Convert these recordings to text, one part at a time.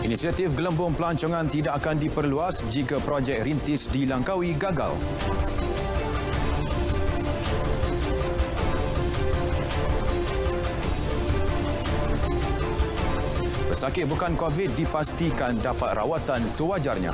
Inisiatif gelembung pelancongan tidak akan diperluas jika projek rintis di Langkawi gagal. Pesakit bukan COVID dipastikan dapat rawatan sewajarnya.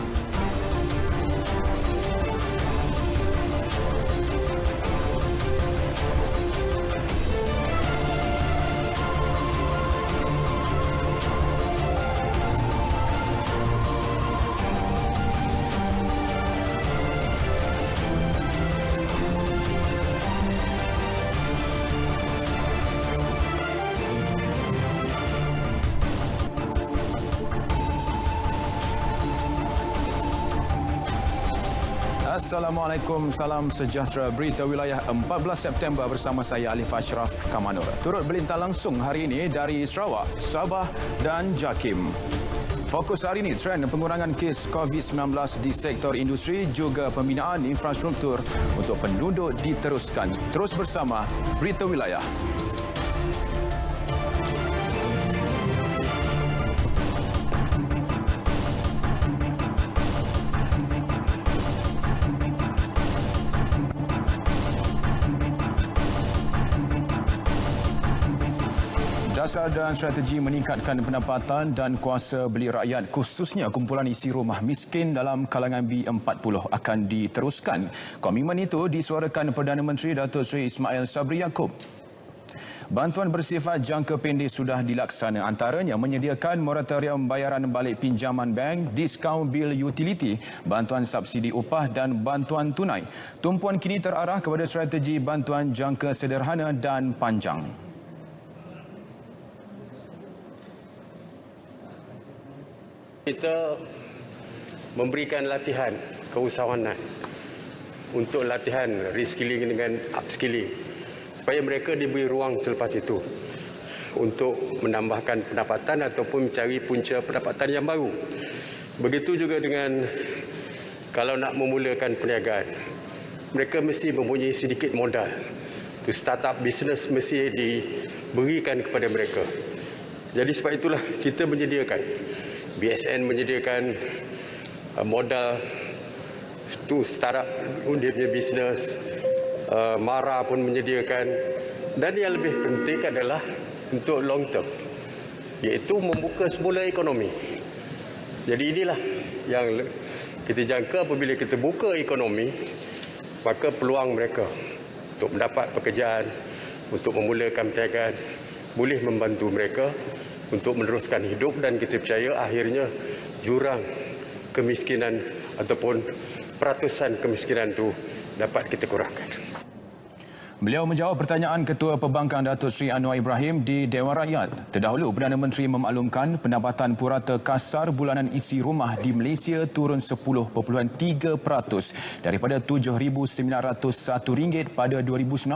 Assalamualaikum, salam sejahtera. Berita wilayah 14 September bersama saya Alif Ashraf Kamanur. Turut berlintang langsung hari ini dari Sarawak, Sabah dan Jakim. Fokus hari ini trend pengurangan kes COVID-19 di sektor industri juga pembinaan infrastruktur untuk penduduk diteruskan. Terus bersama Berita Wilayah. Dasar dan strategi meningkatkan pendapatan dan kuasa beli rakyat khususnya kumpulan isi rumah miskin dalam kalangan B40 akan diteruskan. Komitmen itu disuarakan Perdana Menteri Datuk Seri Ismail Sabri Yaakob. Bantuan bersifat jangka pendek sudah dilaksana, antaranya menyediakan moratorium bayaran balik pinjaman bank, diskaun bil utiliti, bantuan subsidi upah dan bantuan tunai. Tumpuan kini terarah kepada strategi bantuan jangka sederhana dan panjang. Kita memberikan latihan keusahawanan untuk latihan reskilling dengan upskilling supaya mereka diberi ruang selepas itu untuk menambahkan pendapatan ataupun mencari punca pendapatan yang baru. Begitu juga dengan kalau nak memulakan perniagaan, mereka mesti mempunyai sedikit modal. To start up business mesti diberikan kepada mereka. Jadi sebab itulah kita menyediakan BSN menyediakan modal to startup dia punya bisnes, MARA pun menyediakan, dan yang lebih penting adalah untuk long term, iaitu membuka semula ekonomi. Jadi inilah yang kita jangka apabila kita buka ekonomi, maka peluang mereka untuk mendapat pekerjaan, untuk memulakan perniagaan, boleh membantu mereka untuk meneruskan hidup, dan kita percaya akhirnya jurang kemiskinan ataupun peratusan kemiskinan itu dapat kita kurangkan. Beliau menjawab pertanyaan Ketua Perbankan Datuk Seri Anwar Ibrahim di Dewan Rakyat. Terdahulu, Perdana Menteri memaklumkan pendapatan purata kasar bulanan isi rumah di Malaysia turun 10.3% daripada RM7,901 pada 2019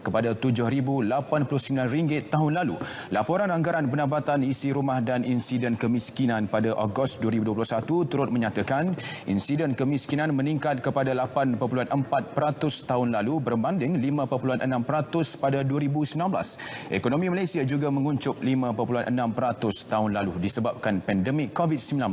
kepada RM7,089 tahun lalu. Laporan anggaran pendapatan isi rumah dan insiden kemiskinan pada Ogos 2021 turut menyatakan insiden kemiskinan meningkat kepada 8.4% tahun lalu berbanding 5.6% pada 2019. Ekonomi Malaysia juga menguncup 5.6% tahun lalu disebabkan pandemik COVID-19.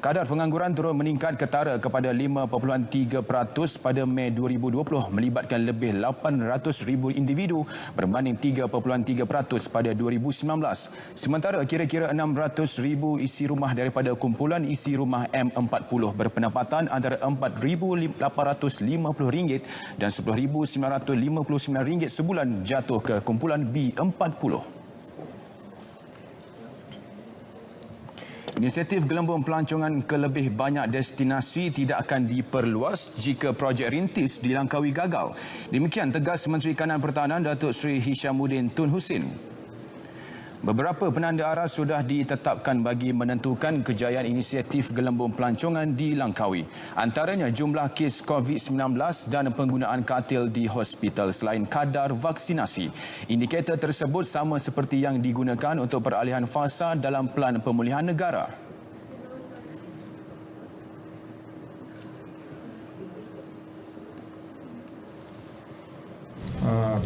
Kadar pengangguran turut meningkat ketara kepada 5.3% pada Mei 2020 melibatkan lebih 800,000 individu berbanding 3.3% pada 2019. Sementara kira-kira 600,000 isi rumah daripada kumpulan isi rumah M40 berpendapatan antara RM4,850 dan RM10,959 sebulan jatuh ke kumpulan B40. Inisiatif gelembung pelancongan ke lebih banyak destinasi tidak akan diperluas jika projek rintis di Langkawi gagal. Demikian tegas Menteri Kanan Pertahanan Datuk Seri Hishamuddin Tun Hussein. Beberapa penanda arah sudah ditetapkan bagi menentukan kejayaan inisiatif gelembung pelancongan di Langkawi. Antaranya jumlah kes COVID-19 dan penggunaan katil di hospital selain kadar vaksinasi. Indikator tersebut sama seperti yang digunakan untuk peralihan fasa dalam Pelan Pemulihan Negara.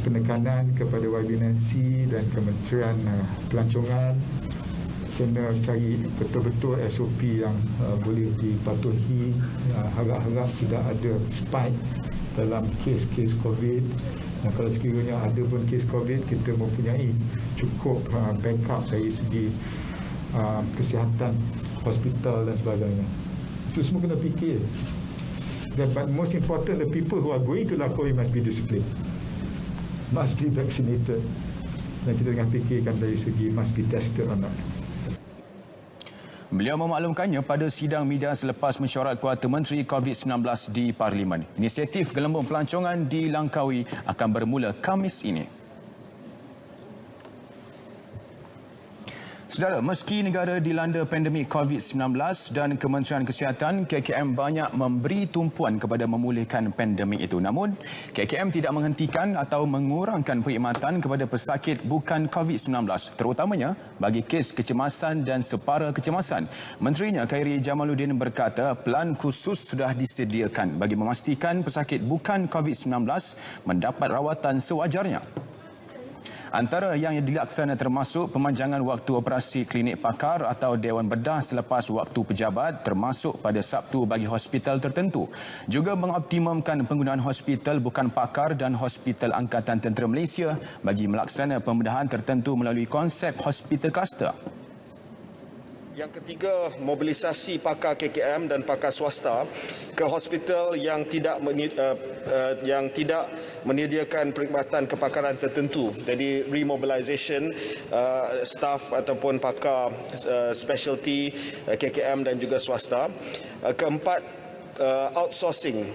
Penekanan kepada YB Nancy dan Kementerian Pelancongan kena cari betul-betul SOP yang boleh dipatuhi. Harap-harap tidak ada spike dalam kes-kes COVID. Kalau sekiranya ada pun kes COVID, kita mempunyai cukup backup dari segi kesihatan, hospital dan sebagainya. Itu semua kena fikir. But most important, the people who are going to lapor must be disciplined, must be vaccinated. Dan kita tengah fikirkan dari segi must be tested or not. Beliau memaklumkannya pada sidang media selepas mesyuarat kuarta menteri COVID-19 di Parlimen. Inisiatif gelembung pelancongan di Langkawi akan bermula Khamis ini. Saudara, meski negara dilanda pandemik COVID-19 dan Kementerian Kesihatan KKM banyak memberi tumpuan kepada memulihkan pandemik itu. Namun, KKM tidak menghentikan atau mengurangkan perkhidmatan kepada pesakit bukan COVID-19, terutamanya bagi kes kecemasan dan separa kecemasan. Menterinya Khairi Jamaluddin berkata pelan khusus sudah disediakan bagi memastikan pesakit bukan COVID-19 mendapat rawatan sewajarnya. Antara yang dilaksana termasuk pemanjangan waktu operasi klinik pakar atau Dewan Bedah selepas waktu pejabat termasuk pada Sabtu bagi hospital tertentu. Juga mengoptimumkan penggunaan hospital bukan pakar dan Hospital Angkatan Tentera Malaysia bagi melaksana pembedahan tertentu melalui konsep hospital cluster. Yang ketiga, mobilisasi pakar KKM dan pakar swasta ke hospital yang tidak menyediakan perkhidmatan kepakaran tertentu. Jadi remobilisation staff ataupun pakar specialty KKM dan juga swasta. Keempat, outsourcing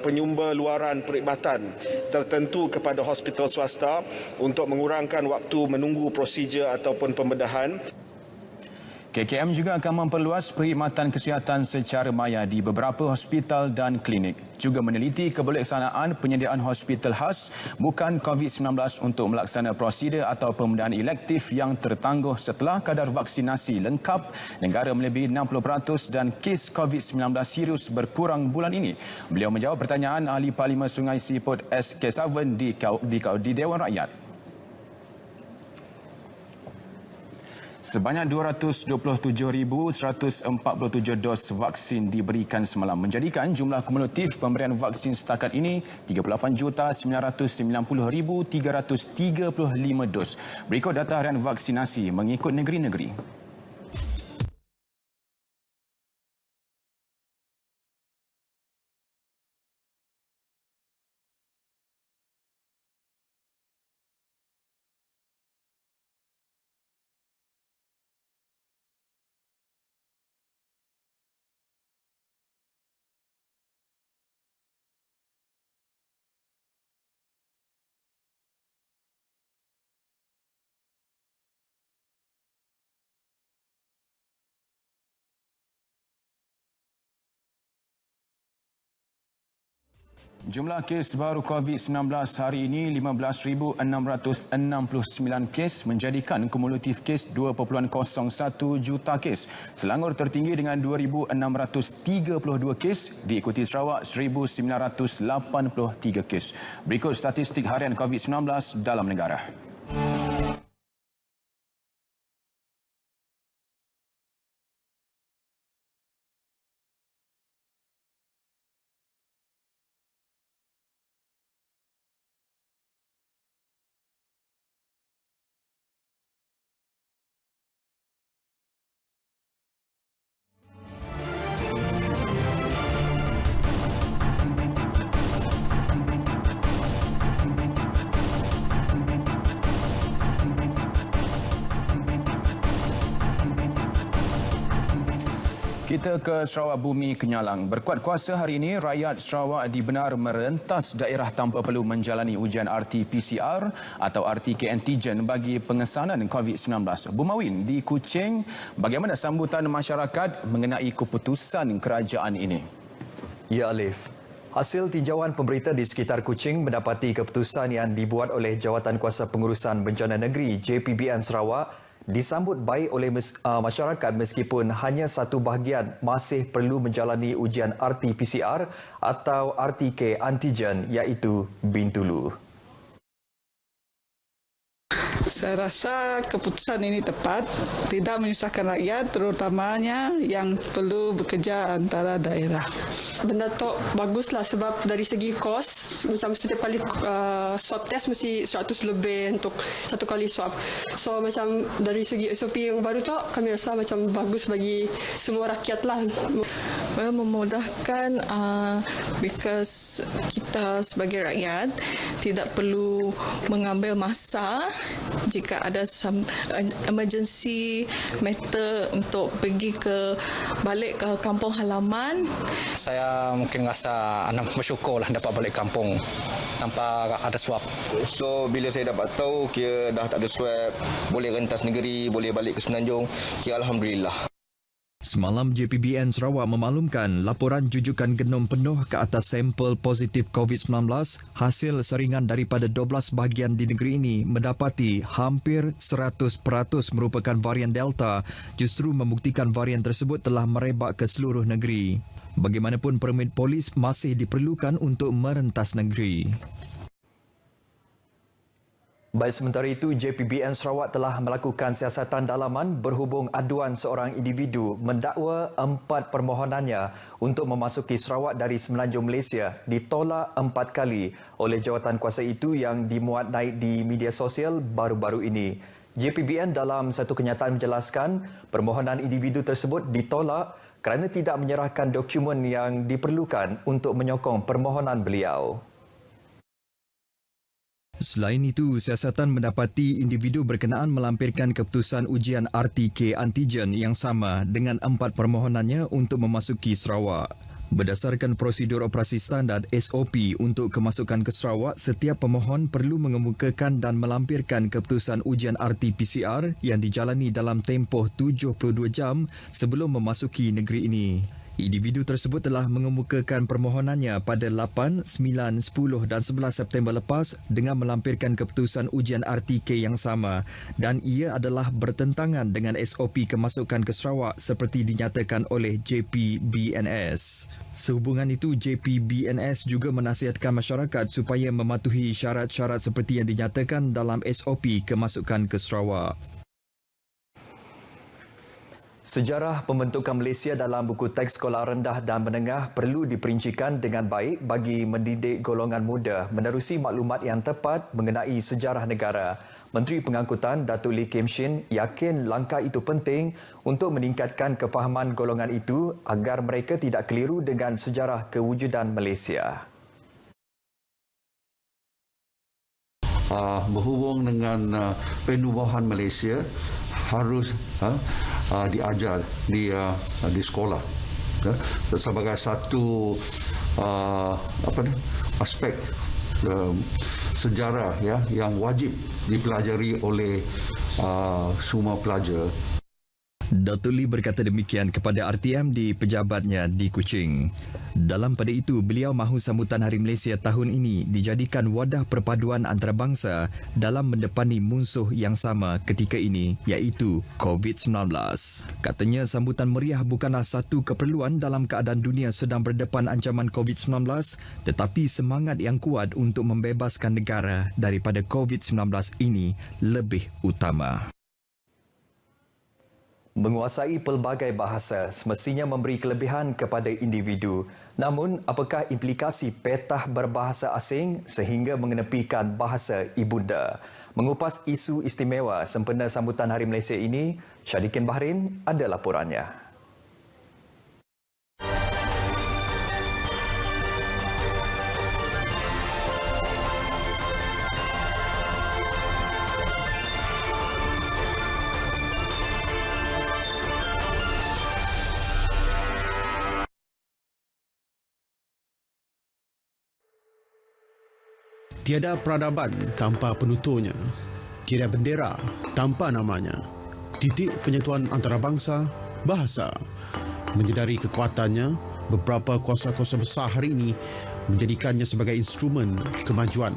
penyumber luaran perkhidmatan tertentu kepada hospital swasta untuk mengurangkan waktu menunggu prosedur ataupun pembedahan. KKM juga akan memperluas perkhidmatan kesihatan secara maya di beberapa hospital dan klinik. Juga meneliti kebolehsanaan penyediaan hospital khas bukan COVID-19 untuk melaksana prosedur atau pembedahan elektif yang tertangguh setelah kadar vaksinasi lengkap negara melebihi 60% dan kes COVID-19 serius berkurang bulan ini. Beliau menjawab pertanyaan Ahli Parlimen Sungai Siput S. Kesavan di Dewan Rakyat. Sebanyak 227,147 dos vaksin diberikan semalam, menjadikan jumlah kumulatif pemberian vaksin setakat ini 38,990,335 dos. Berikut data harian vaksinasi mengikut negeri-negeri. Jumlah kes baru COVID-19 hari ini 15,669 kes menjadikan kumulatif kes 2.01 juta kes. Selangor tertinggi dengan 2,632 kes, diikuti Sarawak 1,983 kes. Berikut statistik harian COVID-19 dalam negara. Kita ke Sarawak Bumi Kenyalang. Berkuat kuasa hari ini, rakyat Sarawak dibenar merentas daerah tanpa perlu menjalani ujian RT-PCR atau RT-K antigen bagi pengesanan COVID-19. Bumawin di Kuching, bagaimana sambutan masyarakat mengenai keputusan kerajaan ini? Ya, Alif. Hasil tinjauan pemberita di sekitar Kuching mendapati keputusan yang dibuat oleh Jawatankuasa Pengurusan Bencana Negeri JPBN Sarawak disambut baik oleh masyarakat meskipun hanya satu bahagian masih perlu menjalani ujian RT-PCR atau RT-K antigen iaitu Bintulu. Saya rasa keputusan ini tepat, tidak menyusahkan rakyat, terutamanya yang perlu bekerja antara daerah. Benda tu baguslah sebab dari segi kos, macam setiap kali swab test mesti 100 lebih untuk satu kali swab. So macam dari segi SOP yang baru tu kami rasa macam bagus bagi semua rakyat lah. Memudahkan because kita sebagai rakyat tidak perlu mengambil masa jika ada some emergency matter untuk pergi balik ke kampung halaman. Saya mungkin rasa bersyukurlah dapat balik kampung tanpa ada swab. So bila saya dapat tahu kira dah tak ada swab, boleh rentas negeri, boleh balik ke Semenanjung, kira alhamdulillah. Semalam JPBN Sarawak memaklumkan laporan jujukan genom penuh ke atas sampel positif COVID-19 hasil saringan daripada 12 bahagian di negeri ini mendapati hampir 100% merupakan varian Delta, justru membuktikan varian tersebut telah merebak ke seluruh negeri. Bagaimanapun permit polis masih diperlukan untuk merentas negeri. Baik, sementara itu, JPBN Sarawak telah melakukan siasatan dalaman berhubung aduan seorang individu mendakwa 4 permohonannya untuk memasuki Sarawak dari Semenanjung Malaysia ditolak 4 kali oleh jawatan kuasa itu yang dimuat naik di media sosial baru-baru ini. JPBN dalam satu kenyataan menjelaskan permohonan individu tersebut ditolak kerana tidak menyerahkan dokumen yang diperlukan untuk menyokong permohonan beliau. Selain itu, siasatan mendapati individu berkenaan melampirkan keputusan ujian RTK antigen yang sama dengan 4 permohonannya untuk memasuki Sarawak. Berdasarkan prosedur operasi standard SOP untuk kemasukan ke Sarawak, setiap pemohon perlu mengemukakan dan melampirkan keputusan ujian RT-PCR yang dijalani dalam tempoh 72 jam sebelum memasuki negeri ini. Individu tersebut telah mengemukakan permohonannya pada 8, 9, 10 dan 11 September lepas dengan melampirkan keputusan ujian RTK yang sama dan ia adalah bertentangan dengan SOP kemasukan ke Sarawak seperti dinyatakan oleh JPBNS. Sehubungan itu, JPBNS juga menasihatkan masyarakat supaya mematuhi syarat-syarat seperti yang dinyatakan dalam SOP kemasukan ke Sarawak. Sejarah pembentukan Malaysia dalam buku teks sekolah rendah dan menengah perlu diperincikan dengan baik bagi mendidik golongan muda menerusi maklumat yang tepat mengenai sejarah negara. Menteri Pengangkutan Datuk Lee Kim Shin yakin langkah itu penting untuk meningkatkan kefahaman golongan itu agar mereka tidak keliru dengan sejarah kewujudan Malaysia. Berhubung dengan penubuhan Malaysia harus diajar di sekolah sebagai satu aspek sejarah yang wajib dipelajari oleh semua pelajar. Datuk Lee berkata demikian kepada RTM di pejabatnya di Kuching. Dalam pada itu, beliau mahu sambutan Hari Malaysia tahun ini dijadikan wadah perpaduan antarabangsa dalam mendepani musuh yang sama ketika ini, iaitu COVID-19. Katanya sambutan meriah bukanlah satu keperluan dalam keadaan dunia sedang berdepan ancaman COVID-19, tetapi semangat yang kuat untuk membebaskan negara daripada COVID-19 ini lebih utama. Menguasai pelbagai bahasa semestinya memberi kelebihan kepada individu. Namun, apakah implikasi petah berbahasa asing sehingga mengenepikan bahasa ibunda? Mengupas isu istimewa sempena sambutan Hari Malaysia ini, Syadikin Bahrin ada laporannya. Tiada peradaban tanpa penuturnya. Tiada bendera tanpa namanya. Titik penyatuan antarabangsa, bahasa. Menyedari kekuatannya, beberapa kuasa-kuasa besar hari ini menjadikannya sebagai instrumen kemajuan.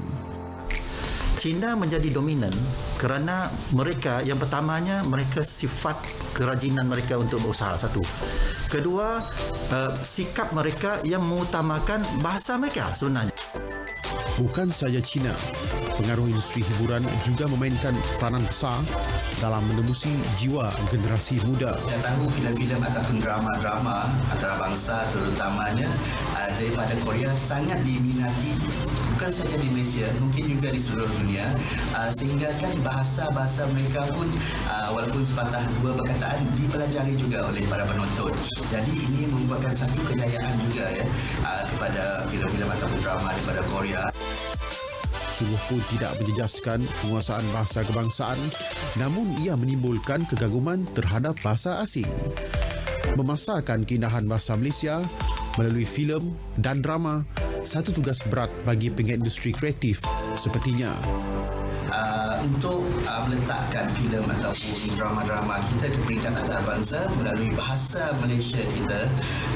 China menjadi dominan kerana mereka, yang pertamanya, mereka sifat kerajinan mereka untuk berusaha, satu. Kedua, sikap mereka yang mengutamakan bahasa mereka sebenarnya. Bukan saja China, pengaruh industri hiburan juga memainkan peranan besar dalam menembusi jiwa generasi muda. Kita tahu filem-filem ataupun drama-drama antarabangsa terutamanya daripada Korea sangat diminati bukan saja di Malaysia, mungkin juga di seluruh dunia, sehingga kan bahasa-bahasa mereka pun walaupun sepatah dua perkataan dipelajari juga oleh para penonton. Jadi ini merupakan satu kejayaan juga ya kepada filem-filem ataupun drama daripada Korea. Sungguh pun tidak menjejaskan penguasaan bahasa kebangsaan, namun ia menimbulkan kegaguman terhadap bahasa asing. Memasarkan keindahan bahasa Malaysia melalui filem dan drama satu tugas berat bagi penggiat industri kreatif sepertinya. Untuk meletakkan filem ataupun drama-drama kita ke peringkat antarabangsa melalui bahasa Malaysia kita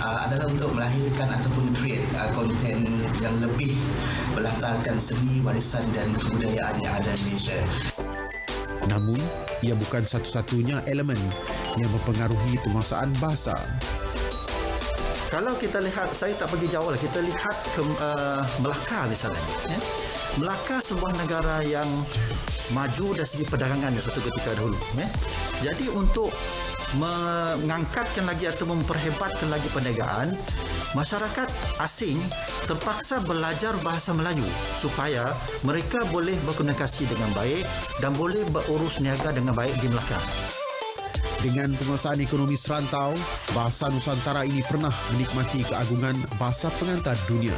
adalah untuk melahirkan ataupun create konten yang lebih berlatarkan seni, warisan dan kebudayaan yang ada di Malaysia. Namun, ia bukan satu-satunya elemen yang mempengaruhi penguasaan bahasa. Kalau kita lihat, saya tak pergi jauh lah, kita lihat ke Melaka misalnya. Ya? Melaka sebuah negara yang maju dari segi perdagangannya satu ketika dahulu. Ya? Jadi untuk mengangkatkan lagi atau memperhebatkan lagi perniagaan, masyarakat asing terpaksa belajar bahasa Melayu supaya mereka boleh berkomunikasi dengan baik dan boleh berurus niaga dengan baik di Melaka. Dengan penguasaan ekonomi serantau, bahasa Nusantara ini pernah menikmati keagungan bahasa pengantar dunia.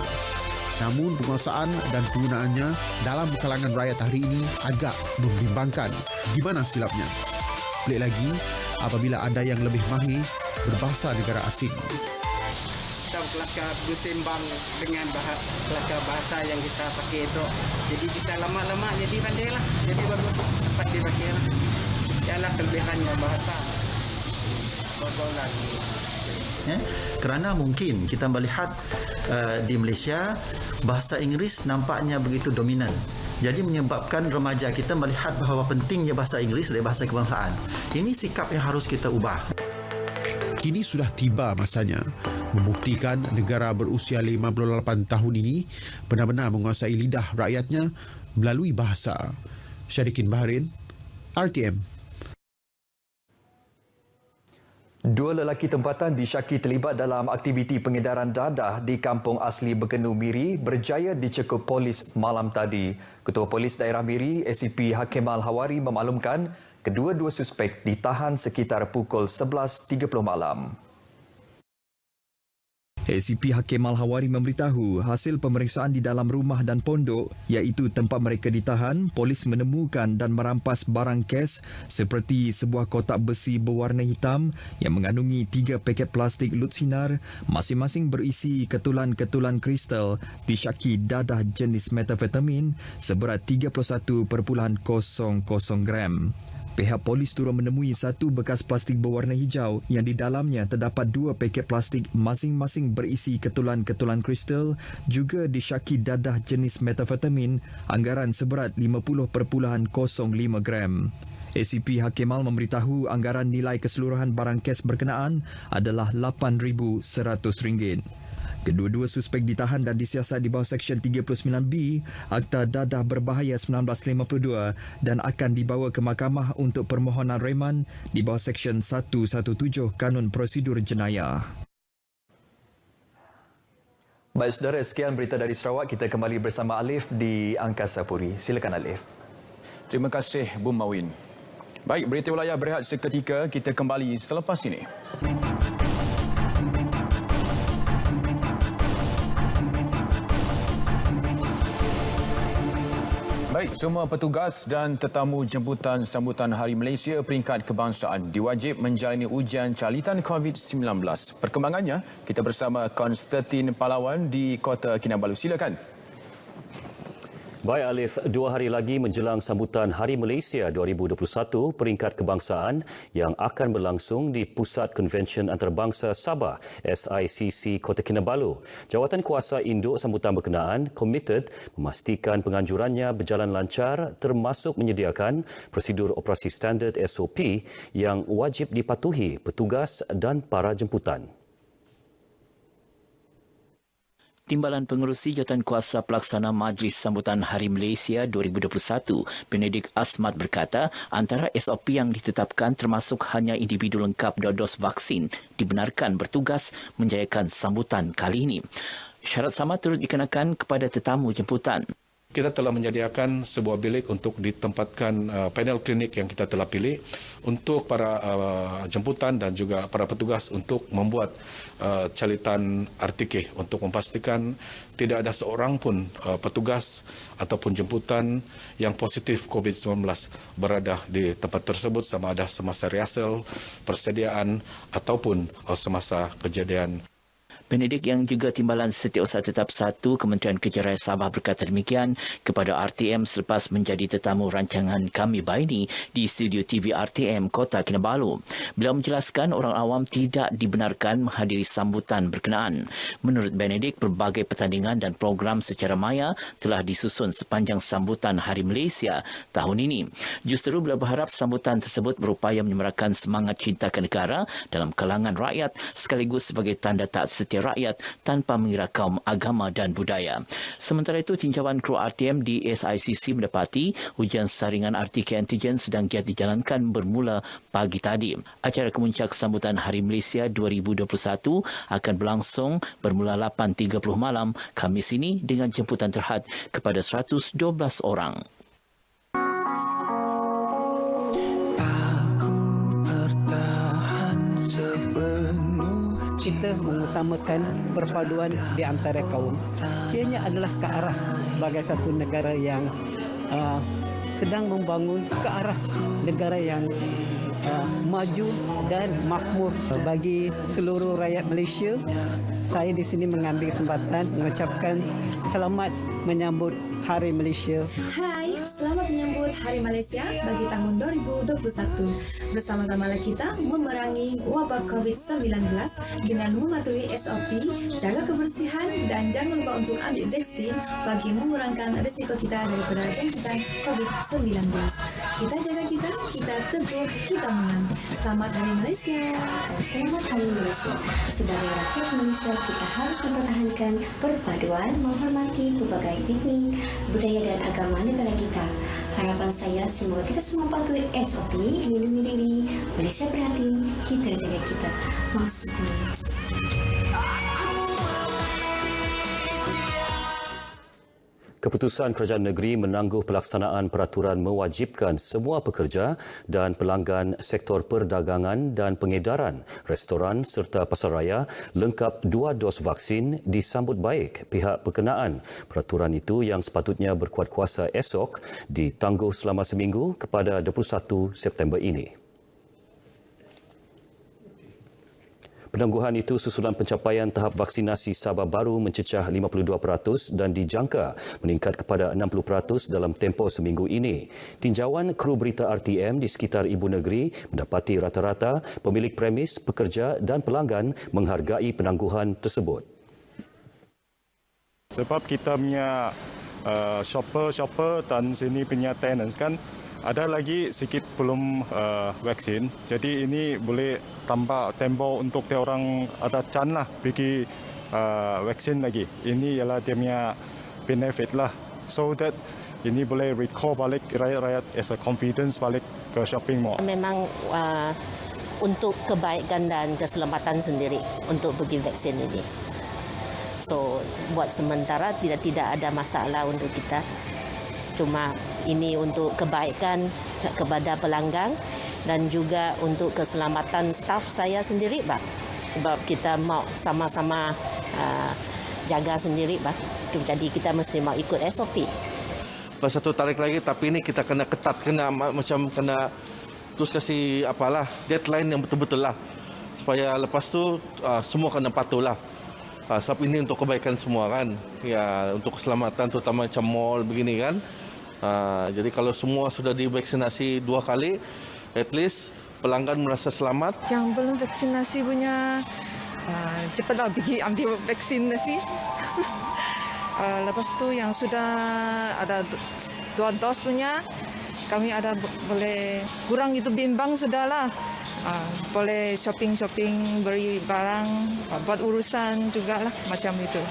Namun penguasaan dan penggunaannya dalam kalangan rakyat hari ini agak membimbangkan. Gimana silapnya? Pelik lagi apabila ada yang lebih mahir berbahasa negara asing. Kita kelakar bersembang dengan kelakar bahasa yang kita pakai itu. Jadi kita lama-lama jadi pandai lah. Jadi bagus dapat dipakai lah. Ialah kelebihannya bahasa. Pergaulan. Kerana mungkin kita melihat di Malaysia bahasa Inggeris nampaknya begitu dominan. Jadi menyebabkan remaja kita melihat bahawa pentingnya bahasa Inggeris dari bahasa kebangsaan. Ini sikap yang harus kita ubah. Kini sudah tiba masanya membuktikan negara berusia 58 tahun ini benar-benar menguasai lidah rakyatnya melalui bahasa. Syarikin Bahrain, RTM. Dua lelaki tempatan disyaki terlibat dalam aktiviti pengedaran dadah di kampung asli Bekenu Miri berjaya dicekuk polis malam tadi. Ketua Polis Daerah Miri, ACP Hakemal Hawari memaklumkan kedua-dua suspek ditahan sekitar pukul 11.30 malam. ACP Hakemal Hawari memberitahu hasil pemeriksaan di dalam rumah dan pondok iaitu tempat mereka ditahan, polis menemukan dan merampas barang kes seperti sebuah kotak besi berwarna hitam yang mengandungi 3 paket plastik lut sinar masing-masing berisi ketulan-ketulan kristal disyaki dadah jenis metafetamin seberat 31.00 gram. Pihak polis turut menemui satu bekas plastik berwarna hijau yang di dalamnya terdapat 2 paket plastik masing-masing berisi ketulan-ketulan kristal juga disyaki dadah jenis metafetamin anggaran seberat 50.05 gram. ACP Hakemal memberitahu anggaran nilai keseluruhan barang kes berkenaan adalah RM8,100. Kedua-dua suspek ditahan dan disiasat di bawah Seksyen 39B Akta Dadah Berbahaya 1952 dan akan dibawa ke mahkamah untuk permohonan reman di bawah Seksyen 117 Kanun Prosedur Jenayah. Baik saudara, sekian berita dari Sarawak. Kita kembali bersama Alif di Angkasa Puri. Silakan Alif. Terima kasih Bun Mawin. Baik, berita wilayah berehat seketika. Kita kembali selepas ini. Baik, semua petugas dan tetamu jemputan sambutan Hari Malaysia peringkat kebangsaan diwajib menjalani ujian calitan COVID-19. Perkembangannya, kita bersama Konstantin Palawan di Kota Kinabalu. Silakan. Baik Alif, 2 hari lagi menjelang sambutan Hari Malaysia 2021 peringkat kebangsaan yang akan berlangsung di Pusat Konvensyen Antarabangsa Sabah SICC Kota Kinabalu. Jawatan Kuasa Induk Sambutan Berkenaan komited memastikan penganjurannya berjalan lancar termasuk menyediakan prosedur operasi standard SOP yang wajib dipatuhi petugas dan para jemputan. Timbalan Pengerusi Jawatankuasa Pelaksana Majlis Sambutan Hari Malaysia 2021, Benedict Asmat berkata, antara SOP yang ditetapkan termasuk hanya individu lengkap 2 dos vaksin dibenarkan bertugas menjayakan sambutan kali ini. Syarat sama turut dikenakan kepada tetamu jemputan. Kita telah menyediakan sebuah bilik untuk ditempatkan panel klinik yang kita telah pilih untuk para jemputan dan juga para petugas untuk membuat calitan RTK untuk memastikan tidak ada seorang pun petugas ataupun jemputan yang positif COVID-19 berada di tempat tersebut sama ada semasa rehearsal, persediaan ataupun semasa kejadian. Benedict yang juga Timbalan Setiausaha Tetap 1 Kementerian Kerja Raya Sabah berkata demikian kepada RTM selepas menjadi tetamu rancangan Kami Baini di studio TV RTM Kota Kinabalu. Beliau menjelaskan orang awam tidak dibenarkan menghadiri sambutan berkenaan. Menurut Benedict, berbagai pertandingan dan program secara maya telah disusun sepanjang sambutan Hari Malaysia tahun ini. Justeru beliau berharap sambutan tersebut berupaya menyemarakan semangat cinta ke negara dalam kalangan rakyat sekaligus sebagai tanda taat setia rakyat tanpa mengira kaum, agama dan budaya. Sementara itu, tinjauan kru RTM di SICC mendapati ujian saringan RTK antigen sedang giat dijalankan bermula pagi tadi. Acara kemuncak sambutan Hari Malaysia 2021 akan berlangsung bermula 8.30 malam Khamis ini dengan jemputan terhad kepada 112 orang. Kita mengutamakan perpaduan di antara kaum. Ianya adalah ke arah sebagai satu negara yang sedang membangun ke arah negara yang maju dan makmur bagi seluruh rakyat Malaysia. Saya di sini mengambil kesempatan mengucapkan selamat menyambut Hari Malaysia. Hai, selamat menyambut Hari Malaysia bagi tahun 2021. Bersama-samalah kita memerangi wabak COVID-19 dengan mematuhi SOP, jaga kebersihan dan jangan lupa untuk ambil vaksin bagi mengurangkan risiko kita daripada jangkitan COVID-19. Kita jaga kita teguh, kita menang. Selamat Hari Malaysia. Selamat Hari Malaysia. Sebagai rakyat Malaysia, kita harus mempertahankan perpaduan, menghormati pelbagai etnik, budaya dan agama negara kita. Harapan saya semoga kita semua patuhi SOP, lindungi diri, Malaysia prihatin, kita jaga kita. Maksudnya. Keputusan Kerajaan Negeri menangguh pelaksanaan peraturan mewajibkan semua pekerja dan pelanggan sektor perdagangan dan pengedaran, restoran serta pasaraya lengkap 2 dos vaksin disambut baik pihak berkenaan. Peraturan itu yang sepatutnya berkuat kuasa esok ditangguh selama seminggu kepada 21 September ini. Penangguhan itu susulan pencapaian tahap vaksinasi Sabah baru mencecah 52% dan dijangka meningkat kepada 60% dalam tempoh seminggu ini. Tinjauan kru berita RTM di sekitar ibu negeri mendapati rata-rata pemilik premis, pekerja dan pelanggan menghargai penangguhan tersebut. Sebab kita punya shopper dan sini punya tenants kan ada lagi sikit belum vaksin. Jadi ini boleh tambah tempo untuk dia orang ada chance lah pergi vaksin lagi. Ini ialah dia punya benefit lah. So that ini boleh recall balik rakyat-rakyat as a confidence balik ke shopping mall. Memang untuk kebaikan dan keselamatan sendiri untuk pergi vaksin ini. So buat sementara tidak ada masalah untuk kita. Cuma ini untuk kebaikan kepada pelanggan dan juga untuk keselamatan staf saya sendiri, Pak. Sebab kita mau sama-sama jaga sendiri, Pak. Jadi kita mesti mau ikut SOP. Satu tarik lagi, tapi ini kita kena ketat, macam kena terus kasih apalah deadline yang betul-betul lah. Supaya lepas tu semua kena patuh lah. Sebab ini untuk kebaikan semua kan. Ya, untuk keselamatan terutama macam mall begini kan. Jadi kalau semua sudah divaksinasi 2 kali, at least pelanggan merasa selamat. Yang belum vaksinasi punya cepatlah pergi ambil vaksinasi. Lepas tu yang sudah ada 2 dos punya, kami ada boleh kurang itu bimbang sudahlah. boleh shopping, beri barang, buat urusan jugalah macam itu.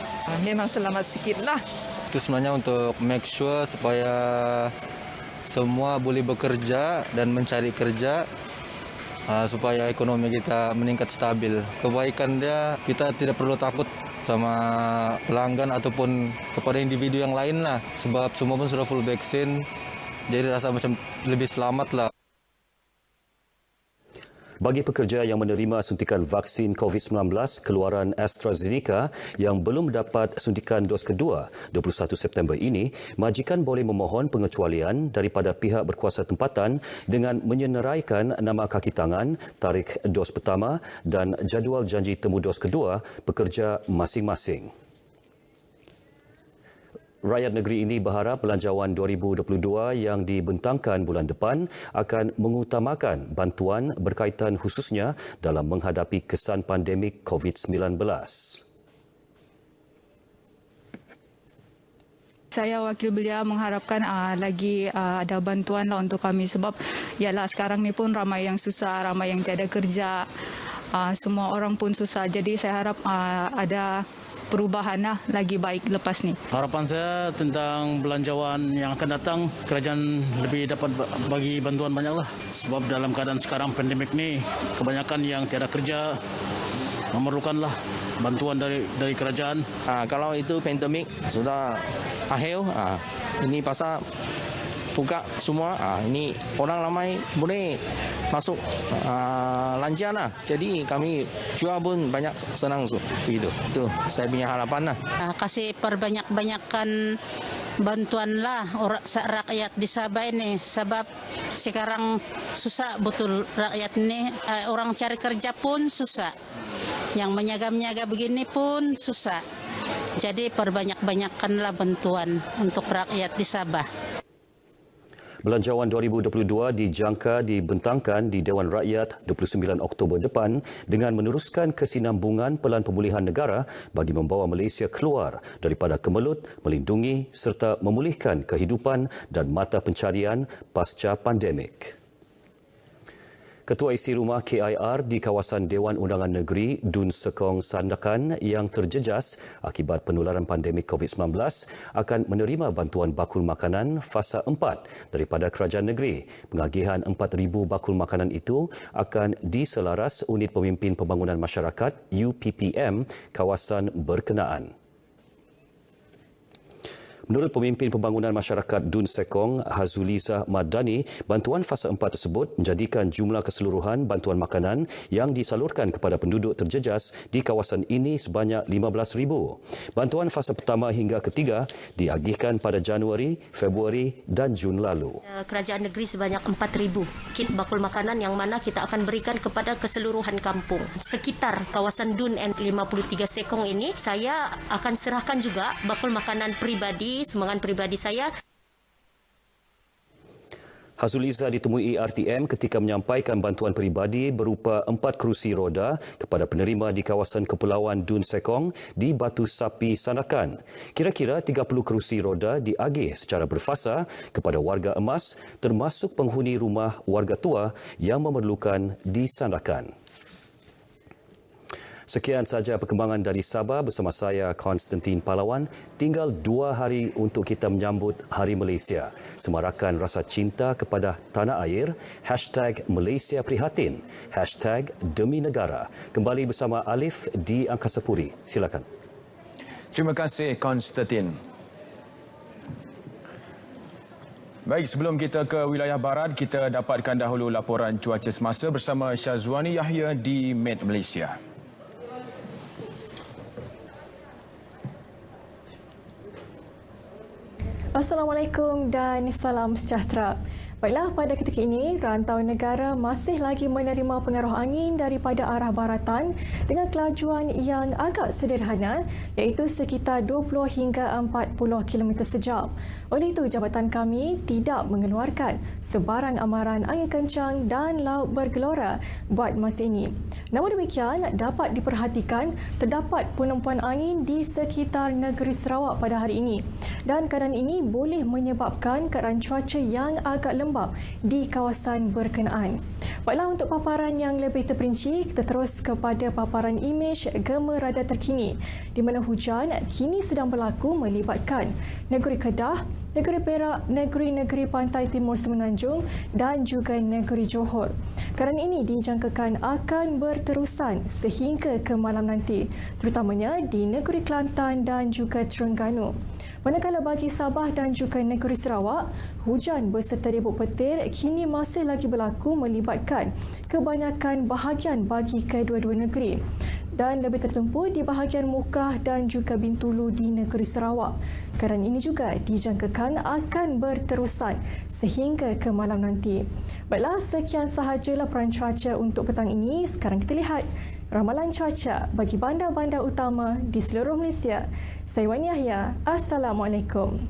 Memang selamat sikit lah. Itu sebenarnya untuk make sure supaya semua boleh bekerja dan mencari kerja supaya ekonomi kita meningkat stabil. Kebaikan dia, kita tidak perlu takut sama pelanggan ataupun kepada individu yang lain lah. Sebab semua pun sudah full vaksin, jadi rasa macam lebih selamat lah. Bagi pekerja yang menerima suntikan vaksin COVID-19 keluaran AstraZeneca yang belum mendapat suntikan dos kedua 21 September ini, majikan boleh memohon pengecualian daripada pihak berkuasa tempatan dengan menyenaraikan nama kaki tangan, tarikh dos pertama dan jadual janji temu dos kedua pekerja masing-masing. Rakyat negeri ini berharap Belanjawan 2022 yang dibentangkan bulan depan akan mengutamakan bantuan berkaitan khususnya dalam menghadapi kesan pandemik COVID-19. Saya wakil belia mengharapkan lagi ada bantuan lah untuk kami sebab ialah sekarang ni pun ramai yang susah, ramai yang tiada kerja, semua orang pun susah. Jadi saya harap ada perubahan lah lagi baik lepas ni. Harapan saya tentang belanjawan yang akan datang, kerajaan lebih dapat bagi bantuan banyaklah. Sebab dalam keadaan sekarang pandemik ni, kebanyakan yang tiada kerja memerlukanlah bantuan dari kerajaan. Kalau itu pandemik sudah akhir, ini pasal buka semua, ini orang ramai boleh masuk lancar lah. Jadi kami jual pun banyak senang begitu. Itu saya punya harapan lah. Kasih perbanyak-banyakan bantuan lah rakyat di Sabah ini. Sebab sekarang susah betul rakyat ini. Orang cari kerja pun susah. Yang menyaga-menyaga begini pun susah. Jadi perbanyak-banyakkanlah bantuan untuk rakyat di Sabah. Belanjawan 2022 dijangka dibentangkan di Dewan Rakyat 29 Oktober depan dengan meneruskan kesinambungan pelan pemulihan negara bagi membawa Malaysia keluar daripada kemelut, melindungi serta memulihkan kehidupan dan mata pencarian pasca pandemik. Ketua Isi Rumah KIR di kawasan Dewan Undangan Negeri Dun Sekong Sandakan yang terjejas akibat penularan pandemik COVID-19 akan menerima bantuan bakul makanan fasa 4 daripada kerajaan negeri. Pengagihan 4,000 bakul makanan itu akan diselaras Unit Pemimpin Pembangunan Masyarakat UPPM kawasan berkenaan. Menurut Pemimpin Pembangunan Masyarakat Dun Sekong, Hazulizah Madani, bantuan fasa 4 tersebut menjadikan jumlah keseluruhan bantuan makanan yang disalurkan kepada penduduk terjejas di kawasan ini sebanyak 15,000. Bantuan fasa pertama hingga ketiga diagihkan pada Januari, Februari dan Jun lalu. Kerajaan negeri sebanyak 4,000 kit bakul makanan yang mana kita akan berikan kepada keseluruhan kampung. Sekitar kawasan Dun N53 Sekong ini, saya akan serahkan juga bakul makanan pribadi, sumbangan pribadi saya. Hazulizah ditemui RTM ketika menyampaikan bantuan peribadi berupa 4 kerusi roda kepada penerima di kawasan Kepulauan Dun Sekong di Batu Sapi Sandakan. Kira-kira 30 kerusi roda diagih secara berfasa kepada warga emas termasuk penghuni rumah warga tua yang memerlukan di Sandakan. Sekian sahaja perkembangan dari Sabah bersama saya, Konstantin Palawan. Tinggal 2 hari untuk kita menyambut Hari Malaysia. Semarakan rasa cinta kepada tanah air, #Malaysia Prihatin, #Demi Negara. Kembali bersama Alif di Angkasa Puri. Silakan. Terima kasih, Konstantin. Baik, sebelum kita ke wilayah barat, kita dapatkan dahulu laporan cuaca semasa bersama Syazwani Yahya di Met Malaysia. Assalamualaikum dan salam sejahtera. Baiklah, pada ketika ini, rantau negara masih lagi menerima pengaruh angin daripada arah baratan dengan kelajuan yang agak sederhana iaitu sekitar 20 hingga 40 km sejam. Oleh itu, jabatan kami tidak mengeluarkan sebarang amaran angin kencang dan laut bergelora buat masa ini. Namun demikian, dapat diperhatikan terdapat penumpuan angin di sekitar negeri Sarawak pada hari ini dan keadaan ini boleh menyebabkan keadaan cuaca yang agak lemah lembap di kawasan berkenaan. Baiklah, untuk paparan yang lebih terperinci, kita terus kepada paparan imej gema radar terkini di mana hujan kini sedang berlaku melibatkan negeri Kedah, negeri Perak, negeri-negeri pantai timur Semenanjung dan juga negeri Johor. Keadaan ini dijangkakan akan berterusan sehingga ke malam nanti, terutamanya di negeri Kelantan dan juga Terengganu. Manakala bagi Sabah dan juga negeri Sarawak, hujan berserta ribut petir kini masih lagi berlaku melibatkan kebanyakan bahagian bagi kedua-dua negeri dan lebih tertumpu di bahagian Mukah dan juga Bintulu di negeri Sarawak. Keadaan ini juga dijangkakan akan berterusan sehingga ke malam nanti. Baiklah, sekian sahaja laporan cuaca untuk petang ini. Sekarang kita lihat ramalan cuaca bagi bandar-bandar utama di seluruh Malaysia. Saya Wan Yahya. Assalamualaikum.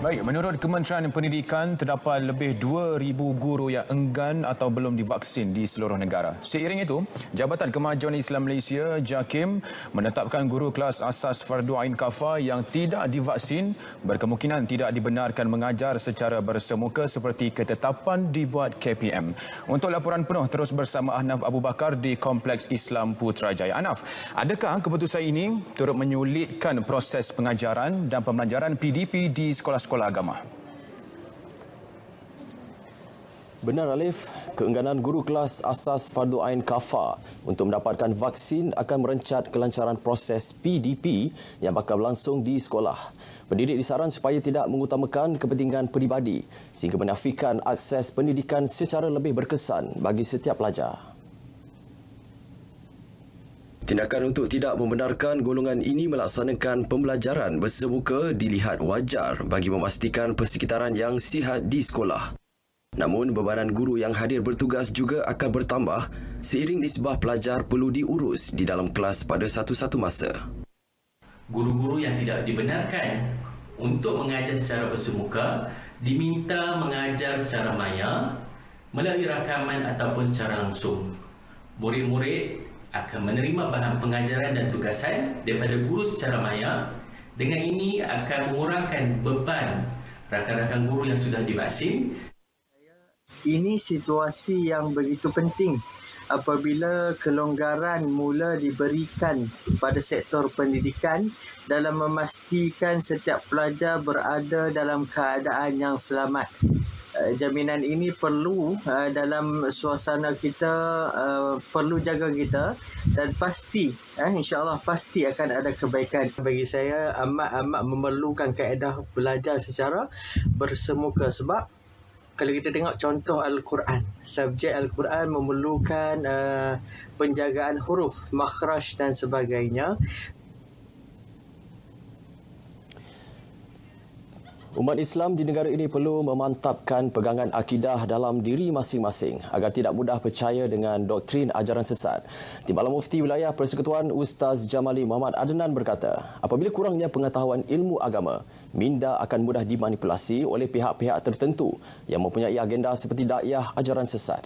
Baik, menurut Kementerian Pendidikan, terdapat lebih 2,000 guru yang enggan atau belum divaksin di seluruh negara. Seiring itu, Jabatan Kemajuan Islam Malaysia, JAKIM, menetapkan guru kelas asas Fardu Ain Kafah yang tidak divaksin berkemungkinan tidak dibenarkan mengajar secara bersemuka seperti ketetapan dibuat KPM. Untuk laporan penuh, terus bersama Ahnaf Abu Bakar di Kompleks Islam Putrajaya. Ahnaf, adakah keputusan ini turut menyulitkan proses pengajaran dan pembelajaran PDP di sekolah-sekolah agama? Benar Alif, keengganan guru kelas asas Fardu Ain Kafah untuk mendapatkan vaksin akan merencat kelancaran proses PDP yang bakal berlangsung di sekolah. Pendidik disaran supaya tidak mengutamakan kepentingan peribadi sehingga menafikan akses pendidikan secara lebih berkesan bagi setiap pelajar. Tindakan untuk tidak membenarkan golongan ini melaksanakan pembelajaran bersemuka dilihat wajar bagi memastikan persekitaran yang sihat di sekolah. Namun, bebanan guru yang hadir bertugas juga akan bertambah seiring nisbah pelajar perlu diurus di dalam kelas pada satu-satu masa. Guru-guru yang tidak dibenarkan untuk mengajar secara bersemuka diminta mengajar secara maya, melalui rakaman ataupun secara langsung. Murid-murid akan menerima bahan pengajaran dan tugasan daripada guru secara maya. Dengan ini akan mengurangkan beban rakan-rakan guru yang sudah divaksin. Ini situasi yang begitu penting apabila kelonggaran mula diberikan pada sektor pendidikan dalam memastikan setiap pelajar berada dalam keadaan yang selamat. Jaminan ini perlu dalam suasana kita, perlu jaga kita dan pasti, insya-Allah pasti akan ada kebaikan. Bagi saya amat memerlukan kaedah belajar secara bersemuka sebab kalau kita tengok contoh Al-Quran, subjek Al-Quran memerlukan penjagaan huruf, makhraj dan sebagainya. Umat Islam di negara ini perlu memantapkan pegangan akidah dalam diri masing-masing agar tidak mudah percaya dengan doktrin ajaran sesat. Timbalan Mufti Wilayah Persekutuan Ustaz Jamali Muhammad Adnan berkata, apabila kurangnya pengetahuan ilmu agama, minda akan mudah dimanipulasi oleh pihak-pihak tertentu yang mempunyai agenda seperti dakwah ajaran sesat.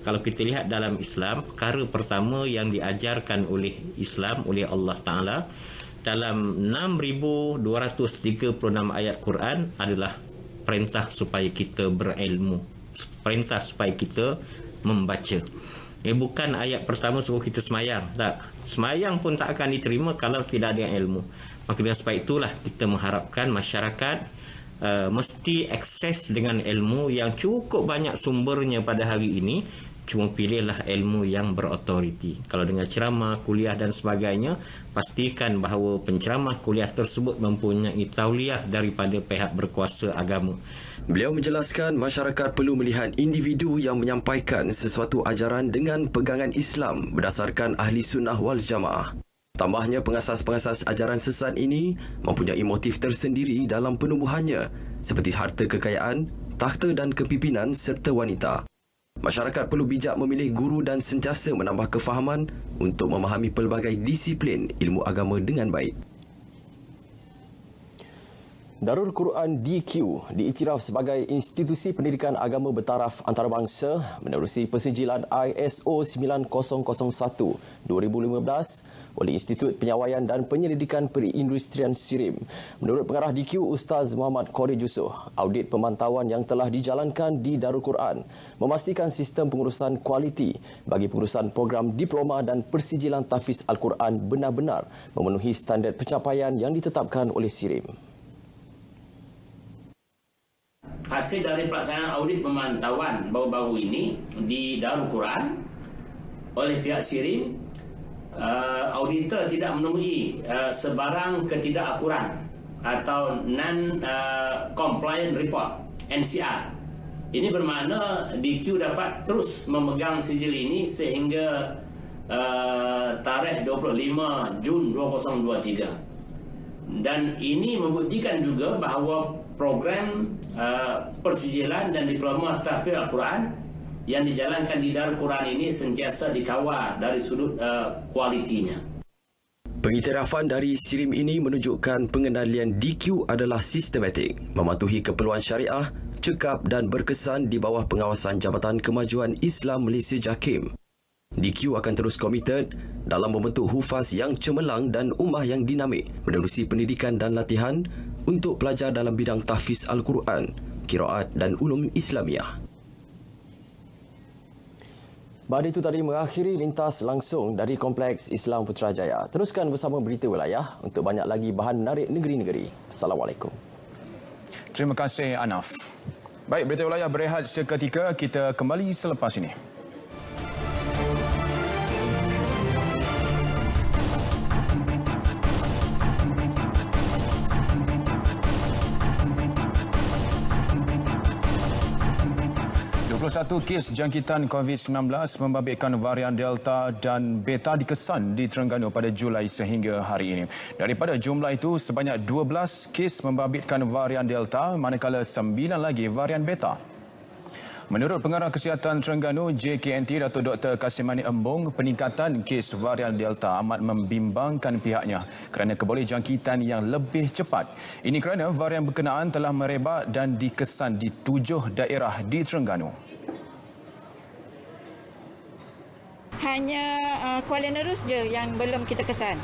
Kalau kita lihat dalam Islam, perkara pertama yang diajarkan oleh Islam, oleh Allah Ta'ala, dalam 6,236 ayat Quran adalah perintah supaya kita berilmu, perintah supaya kita membaca. Bukan ayat pertama suruh kita semayang. Tak. Semayang pun tak akan diterima kalau tidak ada ilmu. Maka dengan sebab itulah kita mengharapkan masyarakat mesti akses dengan ilmu yang cukup banyak sumbernya pada hari ini. Cuma pilihlah ilmu yang berautoriti. Kalau dengan ceramah, kuliah dan sebagainya, pastikan bahawa penceramah kuliah tersebut mempunyai tauliah daripada pihak berkuasa agama. Beliau menjelaskan masyarakat perlu melihat individu yang menyampaikan sesuatu ajaran dengan pegangan Islam berdasarkan ahli sunnah wal jamaah. Tambahnya, pengasas-pengasas ajaran sesat ini mempunyai motif tersendiri dalam penubuhannya seperti harta kekayaan, takhta dan kepimpinan serta wanita. Masyarakat perlu bijak memilih guru dan sentiasa menambah kefahaman untuk memahami pelbagai disiplin ilmu agama dengan baik. Darul Quran DQ diiktiraf sebagai institusi pendidikan agama bertaraf antarabangsa menerusi persijilan ISO 9001/2015 oleh Institut Penyawaian dan Penyelidikan Perindustrian SIRIM. Menurut pengarah DQ Ustaz Muhammad Khori Jusoh, audit pemantauan yang telah dijalankan di Darul Quran memastikan sistem pengurusan kualiti bagi pengurusan program diploma dan persijilan tahfiz Al-Quran benar-benar memenuhi standard pencapaian yang ditetapkan oleh SIRIM. Hasil dari pelaksanaan audit pemantauan baru-baru ini di Darul Quran oleh pihak SIRIM, auditor tidak menemui sebarang ketidakakuran atau non-compliant report, NCR. Ini bermakna DQ dapat terus memegang sijil ini sehingga tarikh 25 Jun 2023. Dan ini membuktikan juga bahawa program persijilan dan diploma tahfiz Al-Quran yang dijalankan di Darul Quran ini sentiasa dikawal dari sudut kualitinya. Pengiktirafan dari SIRIM ini menunjukkan pengendalian DQ adalah sistematik, mematuhi keperluan syariah, cekap dan berkesan di bawah pengawasan Jabatan Kemajuan Islam Malaysia JAKIM. DQ akan terus komited dalam membentuk hufaz yang cemerlang dan ummah yang dinamik menerusi pendidikan dan latihan untuk pelajar dalam bidang tahfiz Al-Quran, qiraat dan ulum Islamiah. Pada itu tadi mengakhiri lintas langsung dari Kompleks Islam Putrajaya. Teruskan bersama Berita Wilayah untuk banyak lagi bahan menarik negeri-negeri. Assalamualaikum. Terima kasih Anaf. Baik, Berita Wilayah berehat seketika. Kita kembali selepas ini. 21 kes jangkitan COVID-19 membabitkan varian Delta dan Beta dikesan di Terengganu pada Julai sehingga hari ini. Daripada jumlah itu, sebanyak 12 kes membabitkan varian Delta manakala 9 lagi varian Beta. Menurut Pengarah Kesihatan Terengganu JKNT Datuk Dr. Kasimani Embong, peningkatan kes varian Delta amat membimbangkan pihaknya kerana keboleh jangkitan yang lebih cepat. Ini kerana varian berkenaan telah merebak dan dikesan di 7 daerah di Terengganu. Hanya Kuala Nerus je yang belum kita kesan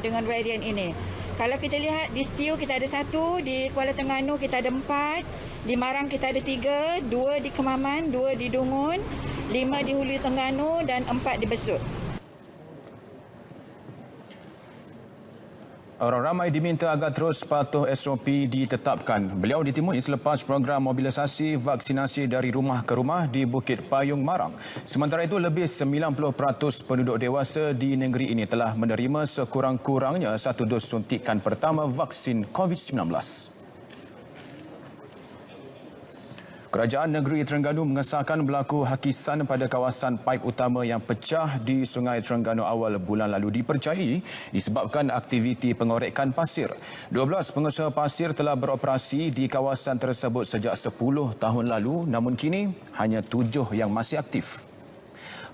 dengan varian ini. Kalau kita lihat di Setiu kita ada 1, di Kuala Terengganu kita ada 4, di Marang kita ada 3, 2 di Kemaman, 2 di Dungun, 5 di Hulu Terengganu dan 4 di Besut. Orang ramai diminta agar terus patuh SOP ditetapkan. Beliau ditemui selepas program mobilisasi vaksinasi dari rumah ke rumah di Bukit Payung, Marang. Sementara itu, lebih 90% penduduk dewasa di negeri ini telah menerima sekurang-kurangnya 1 dos suntikan pertama vaksin COVID-19. Kerajaan Negeri Terengganu mengesahkan berlaku hakisan pada kawasan paip utama yang pecah di Sungai Terengganu awal bulan lalu dipercayai disebabkan aktiviti pengorekan pasir. 12 pengusaha pasir telah beroperasi di kawasan tersebut sejak 10 tahun lalu, namun kini hanya 7 yang masih aktif.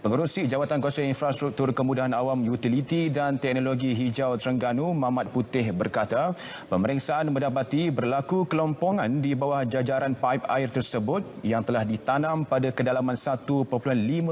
Pengerusi Jawatan Kuasa Infrastruktur Kemudahan Awam Utiliti dan Teknologi Hijau Terengganu, Mamat Putih berkata, pemeriksaan mendapati berlaku kelompongan di bawah jajaran paip air tersebut yang telah ditanam pada kedalaman 1.5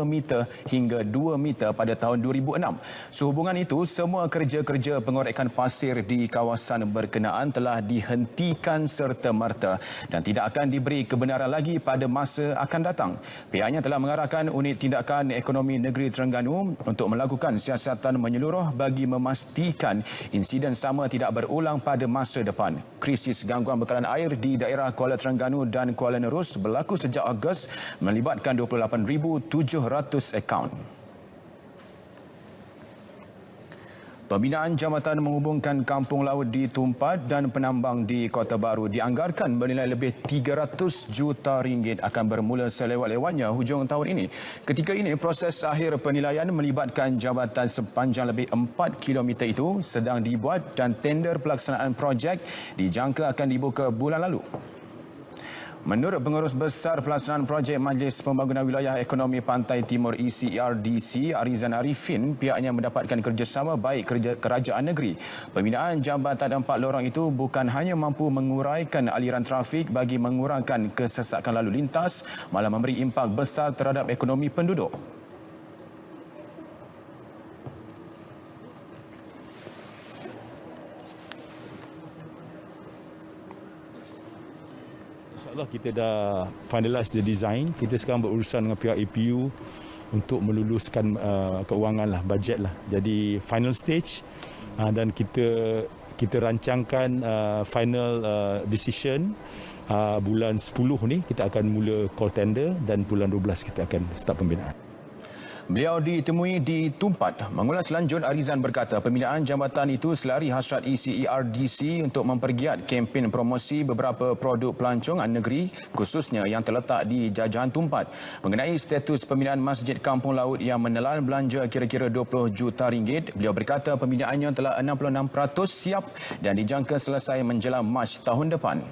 meter hingga 2 meter pada tahun 2006. Sehubungan itu, semua kerja-kerja pengorekan pasir di kawasan berkenaan telah dihentikan serta-merta dan tidak akan diberi kebenaran lagi pada masa akan datang. Pihaknya telah mengarahkan Unit Tindakan Ekonomi Negeri Terengganu untuk melakukan siasatan menyeluruh bagi memastikan insiden sama tidak berulang pada masa depan. Krisis gangguan bekalan air di daerah Kuala Terengganu dan Kuala Nerus berlaku sejak Ogos melibatkan 28,700 akaun. Pembinaan jambatan menghubungkan kampung laut di Tumpat dan penambang di Kota Baru dianggarkan bernilai lebih 300 juta ringgit akan bermula selewat-lewatnya hujung tahun ini. Ketika ini, proses akhir penilaian melibatkan jambatan sepanjang lebih 4 km itu sedang dibuat dan tender pelaksanaan projek dijangka akan dibuka bulan lalu. Menurut Pengurus Besar Pelaksanaan Projek Majlis Pembangunan Wilayah Ekonomi Pantai Timur ECERDC, Arizan Arifin, pihaknya mendapatkan kerjasama baik kerajaan negeri. Pembinaan jambatan 4 lorong itu bukan hanya mampu menguraikan aliran trafik bagi mengurangkan kesesakan lalu lintas, malah memberi impak besar terhadap ekonomi penduduk. InsyaAllah kita dah finalize the design. Kita sekarang berurusan dengan pihak APU untuk meluluskan keuangan lah, bajet lah. Jadi final stage dan kita rancangkan final decision bulan 10 ni kita akan mula call tender dan bulan 12 kita akan start pembinaan. Beliau ditemui di Tumpat. Mengulas lanjut, Arizan berkata pembinaan jambatan itu selari hasrat ECERDC untuk mempergiat kempen promosi beberapa produk pelancongan negeri khususnya yang terletak di jajahan Tumpat. Mengenai status pembinaan Masjid Kampung Laut yang menelan belanja kira-kira 20 juta ringgit, beliau berkata pembinaannya telah 66% siap dan dijangka selesai menjelang Mac tahun depan.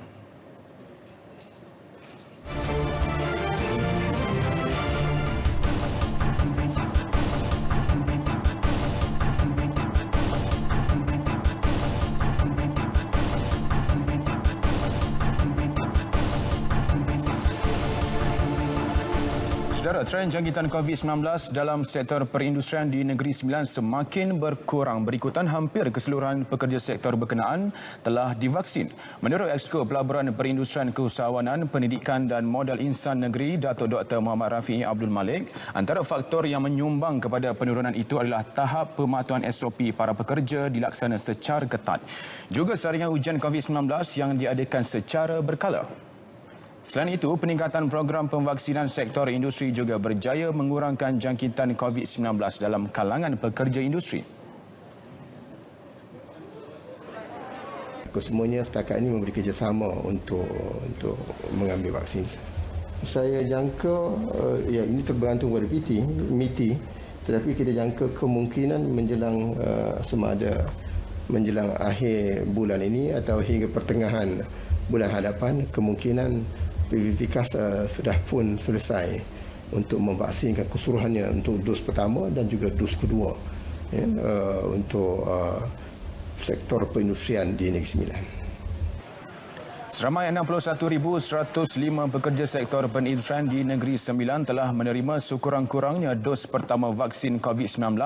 Saudara, trend jangkitan COVID-19 dalam sektor perindustrian di Negeri Sembilan semakin berkurang berikutan hampir keseluruhan pekerja sektor berkenaan telah divaksin. Menurut Exco Pelaburan Perindustrian Keusahawanan, Pendidikan dan Modal Insan Negeri, Datuk Dr. Muhammad Rafi'i Abdul Malik, antara faktor yang menyumbang kepada penurunan itu adalah tahap pematuhan SOP para pekerja dilaksana secara ketat. Juga saringan ujian COVID-19 yang diadakan secara berkala. Selain itu, peningkatan program pemvaksinan sektor industri juga berjaya mengurangkan jangkitan COVID-19 dalam kalangan pekerja industri. Semuanya setakat ini memberi kerjasama untuk mengambil vaksin. Saya jangka, ya ini tergantung pada MITI, tetapi kita jangka kemungkinan menjelang sama ada menjelang akhir bulan ini atau hingga pertengahan bulan hadapan, kemungkinan PVPKAS sudah pun selesai untuk memvaksinkan keseluruhannya untuk dos pertama dan juga dos kedua ya, untuk sektor perindustrian di Negeri Sembilan. Seramai 61,105 pekerja sektor perindustrian di Negeri Sembilan telah menerima sekurang-kurangnya dos pertama vaksin COVID-19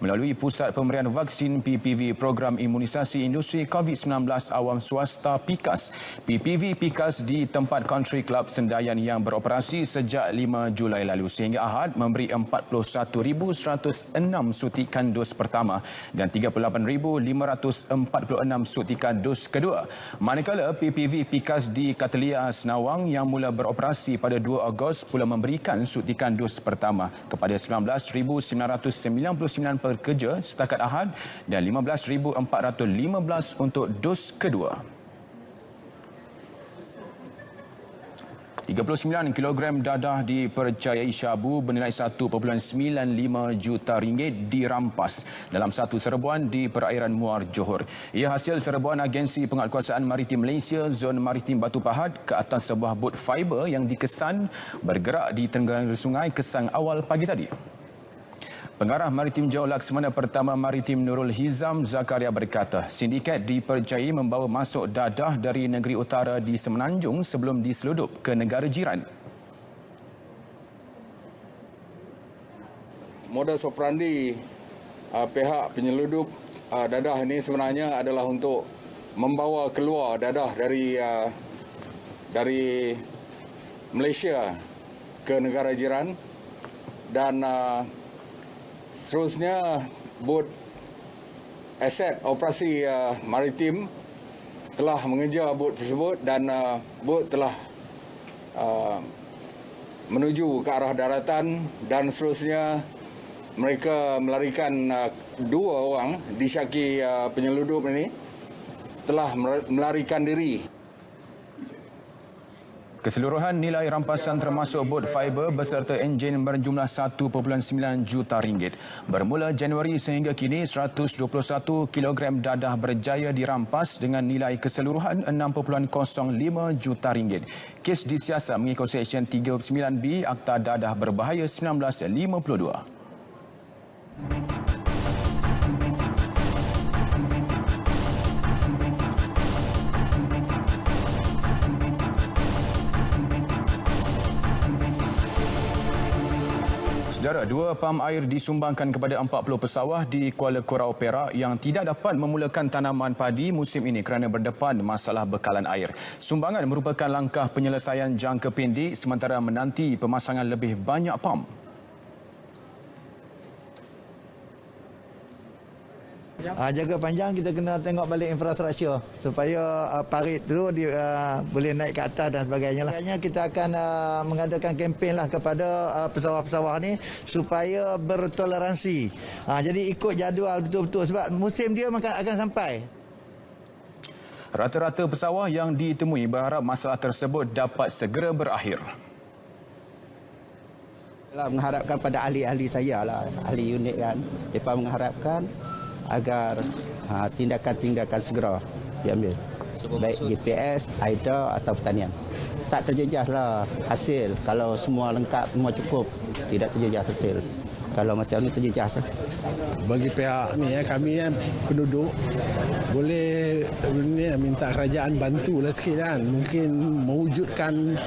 melalui Pusat Pemberian Vaksin PPV Program Imunisasi Industri COVID-19 Awam Swasta PIKAS. PPV PIKAS di tempat Country Club Sendayan yang beroperasi sejak 5 Julai lalu sehingga Ahad memberi 41,106 suntikan dos pertama dan 38,546 suntikan dos kedua. Manakala PPV PIKAS di Katelia Senawang yang mula beroperasi pada 2 Ogos pula memberikan suntikan dos pertama kepada 19,999 pekerja setakat Ahad dan 15,415 untuk dos kedua. 39 kilogram dadah dipercayai syabu bernilai 1.95 juta ringgit dirampas dalam satu serbuan di perairan Muar Johor. Ia hasil serbuan Agensi Penguatkuasaan Maritim Malaysia Zon Maritim Batu Pahat ke atas sebuah bot fiber yang dikesan bergerak di tengah sungai Kesang awal pagi tadi. Pengarah Maritim Johor Laksamana Pertama Maritim Nurul Hizam Zakaria berkata, sindiket dipercayai membawa masuk dadah dari negeri utara di Semenanjung sebelum diseludup ke negara jiran. Modus operandi pihak penyeludup dadah ini sebenarnya adalah untuk membawa keluar dadah dari Malaysia ke negara jiran dan seterusnya bot aset operasi maritim telah mengejar bot tersebut dan bot telah menuju ke arah daratan dan seterusnya mereka melarikan 2 orang disyaki penyeludup ini telah melarikan diri. Keseluruhan nilai rampasan termasuk bot fiber beserta enjin berjumlah 1.9 juta ringgit. Bermula Januari sehingga kini 121 kilogram dadah berjaya dirampas dengan nilai keseluruhan 6.05 juta ringgit. Kes disiasat mengikut Seksyen 39B Akta Dadah Berbahaya 1952. Saudara, 2 pam air disumbangkan kepada 40 pesawah di Kuala Kurau Perak yang tidak dapat memulakan tanaman padi musim ini kerana berdepan masalah bekalan air. Sumbangan merupakan langkah penyelesaian jangka pendek sementara menanti pemasangan lebih banyak pam. Jaga panjang kita kena tengok balik infrastruktur supaya parit tu boleh naik ke atas dan sebagainya lah. Kita akan mengadakan kempen lah kepada pesawat-pesawat ni supaya bertoleransi. Jadi ikut jadual betul-betul sebab musim dia akan sampai. Rata-rata pesawat yang ditemui berharap masalah tersebut dapat segera berakhir. Mengharapkan pada ahli-ahli saya lah, ahli unit kan. Mereka mengharapkan agar tindakan-tindakan segera diambil. Baik GPS, AIDA atau pertanian. Tak terjejaslah hasil. Kalau semua lengkap, semua cukup, tidak terjejas hasil. Kalau macam ni terjejas. Bagi pihak ni kami penduduk boleh minta kerajaan bantulah sikit kan. Mungkin mewujudkan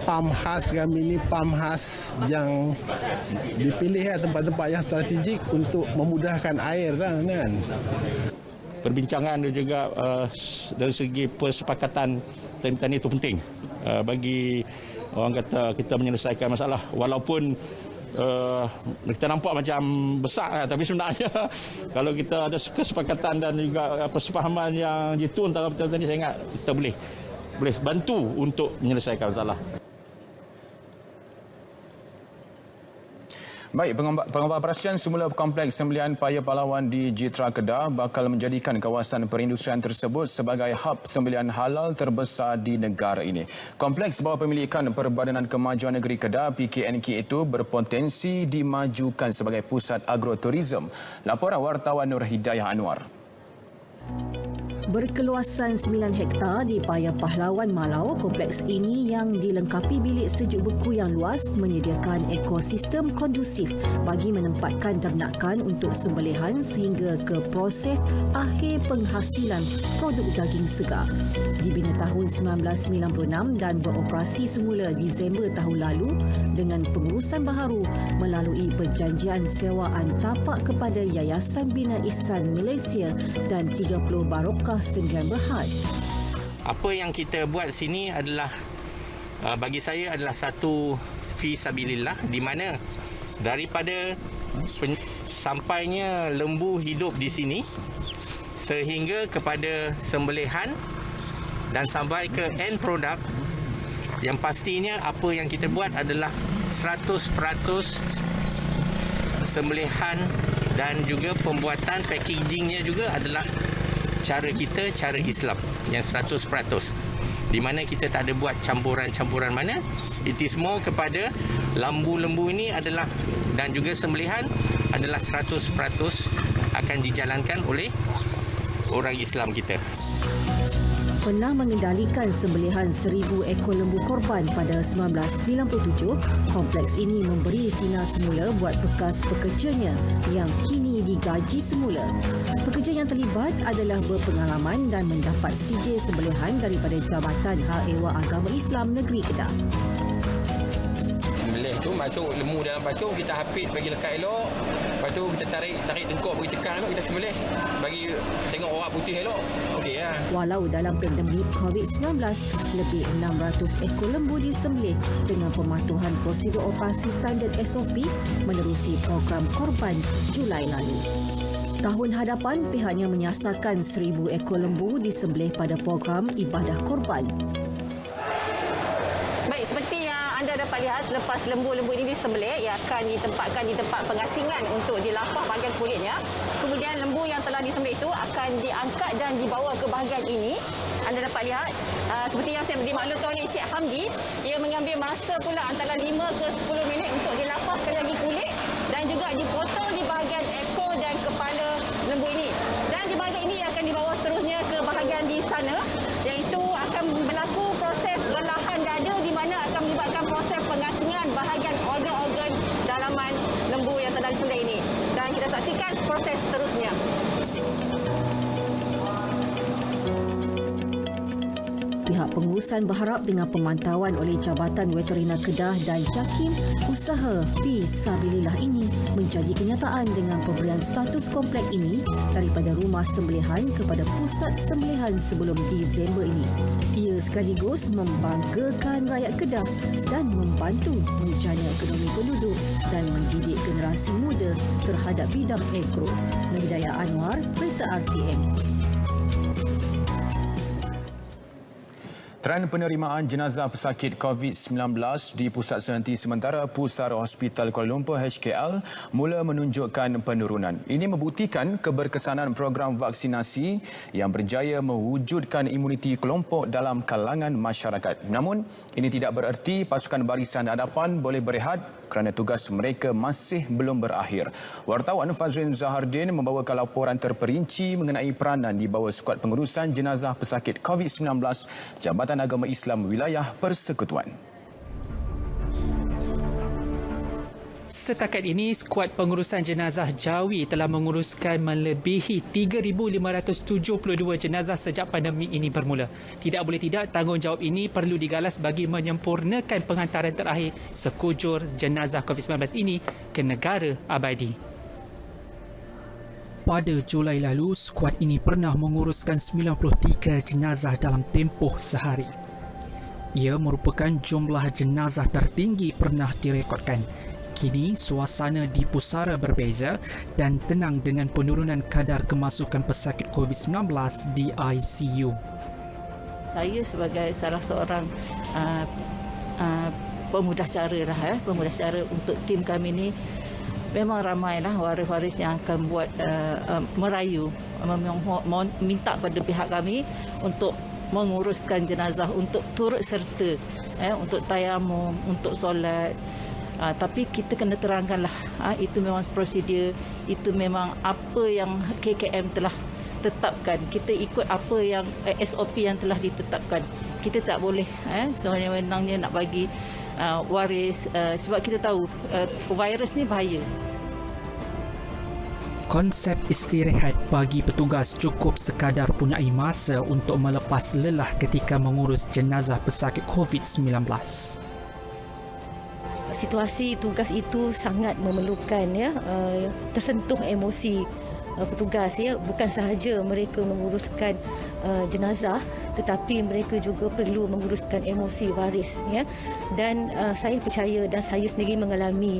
pam khas kami ni, pam khas yang dipilih tempat-tempat yang strategik untuk memudahkan air kan. Perbincangan dan juga dari segi persepakatan tentang itu penting bagi orang kata kita menyelesaikan masalah walaupun kita nampak macam besar tapi sebenarnya kalau kita ada kesepakatan dan juga persefahaman yang jitu antara petani saya ingat kita boleh bantu untuk menyelesaikan masalah. Baik, pengoperasian semula kompleks sembelihan paya pahlawan di Jitra Kedah bakal menjadikan kawasan perindustrian tersebut sebagai hub sembelihan halal terbesar di negara ini. Kompleks bawah pemilikan Perbadanan Kemajuan Negeri Kedah PKNK itu berpotensi dimajukan sebagai pusat agroturism. Laporan wartawan Nur Hidayah Anwar. Berkeluasan 9 hektar di Paya Pahlawan Malau, kompleks ini yang dilengkapi bilik sejuk beku yang luas menyediakan ekosistem kondusif bagi menempatkan ternakan untuk sembelihan sehingga ke proses akhir penghasilan produk daging segar. Dibina tahun 1996 dan beroperasi semula Disember tahun lalu dengan pengurusan baharu melalui perjanjian sewaan tapak kepada Yayasan Bina Ihsan Malaysia dan 30 Barokah Sendirian Berhad. Apa yang kita buat sini adalah bagi saya adalah satu fisabilillah di mana daripada sampainya lembu hidup di sini sehingga kepada sembelihan dan sampai ke end product yang pastinya apa yang kita buat adalah 100% sembelihan dan juga pembuatan packagingnya juga adalah cara kita, cara Islam yang 100%. Di mana kita tak ada buat campuran-campuran mana. It is more kepada lembu-lembu ini adalah dan juga sembelihan adalah 100% akan dijalankan oleh orang Islam kita. Pernah mengendalikan sembelihan 1,000 ekor lembu korban pada 1997, kompleks ini memberi sinar semula buat bekas pekerjanya yang kini digaji semula. Pekerja yang terlibat adalah berpengalaman dan mendapat sijil sembelihan daripada Jabatan Hal Ehwal Agama Islam Negeri Kedah. Sembelih tu masuk lembu dalam pasu, kita hapit bagi lekat elok. Lepas tu kita tarik tengkok bagi tekan elok, kita sembelih bagi tengok orang putih elok. Okey ya. Walau dalam pandemik COVID-19, lebih 600 ekor lembu disembelih dengan pematuhan prosedur operasi standard SOP menerusi program korban Julai lalu. Tahun hadapan, pihaknya menyasarkan 1,000 ekor lembu disembelih pada program ibadah korban. Baik, seperti yang anda dapat lihat, selepas lembu-lembu ini disembelih, ia akan ditempatkan di tempat pengasingan untuk dilapah bahagian kulitnya. Kemudian lembu yang telah disembelih itu akan diangkat dan dibawa ke bahagian ini. Anda dapat lihat, seperti yang saya dimaklumkan oleh Encik Hamdi, ia mengambil masa pula antara 5 ke 10 minit untuk dilapah sekali lagi kulit dan juga dipotong di bahagian ekor dan kepala lembu ini. Dan di bahagian ini akan dibawa seterusnya ke bahagian di sana, iaitu akan berlaku proses belahan dada di mana akan melibatkan proses pengasingan bahagian organ-organ dalaman lembu yang telah disembelih ini. Dan kita saksikan proses seterusnya. Pihak pengurusan berharap dengan pemantauan oleh Jabatan Veterina Kedah dan JAKIM, usaha Fisabilillah ini menjadi kenyataan dengan pemberian status komplek ini daripada rumah sembelihan kepada pusat sembelihan sebelum Disember ini. Ia sekaligus membanggakan rakyat Kedah dan membantu menjana ekonomi penduduk dan mendidik generasi muda terhadap bidang agro. Hidayah Anwar, Berita RTM. Trend penerimaan jenazah pesakit COVID-19 di Pusat Sehenti Sementara Pusara Hospital Kuala Lumpur HKL mula menunjukkan penurunan. Ini membuktikan keberkesanan program vaksinasi yang berjaya mewujudkan imuniti kelompok dalam kalangan masyarakat. Namun, ini tidak bererti pasukan barisan hadapan boleh berehat kerana tugas mereka masih belum berakhir. Wartawan Fazrin Zahardin membawakan laporan terperinci mengenai peranan di bawah skuad pengurusan jenazah pesakit COVID-19 Jabatan Agama Islam Wilayah Persekutuan. Setakat ini, skuad pengurusan jenazah Jawi telah menguruskan melebihi 3,572 jenazah sejak pandemik ini bermula. Tidak boleh tidak, tanggungjawab ini perlu digalas bagi menyempurnakan penghantaran terakhir sekujur jenazah COVID-19 ini ke negara abadi. Pada Julai lalu, skuad ini pernah menguruskan 93 jenazah dalam tempoh sehari. Ia merupakan jumlah jenazah tertinggi pernah direkodkan. Kini, suasana di pusara berbeza dan tenang dengan penurunan kadar kemasukan pesakit COVID-19 di ICU. Saya sebagai salah seorang pemudah cara untuk tim kami ini, memang ramailah waris-waris yang akan buat merayu, minta pada pihak kami untuk menguruskan jenazah, untuk turut serta, untuk tayamum, untuk solat. Tapi kita kena terangkanlah, itu memang prosedur, itu memang apa yang KKM telah tetapkan. Kita ikut apa yang SOP yang telah ditetapkan. Kita tak boleh sewenang-wenangnya nak bagi waris, sebab kita tahu virus ni bahaya. Konsep istirahat bagi petugas cukup sekadar punyai masa untuk melepas lelah ketika mengurus jenazah pesakit COVID-19. Situasi tugas itu sangat memerlukan tersentuh emosi petugas, bukan sahaja mereka menguruskan jenazah, tetapi mereka juga perlu menguruskan emosi waris, dan saya percaya dan saya sendiri mengalami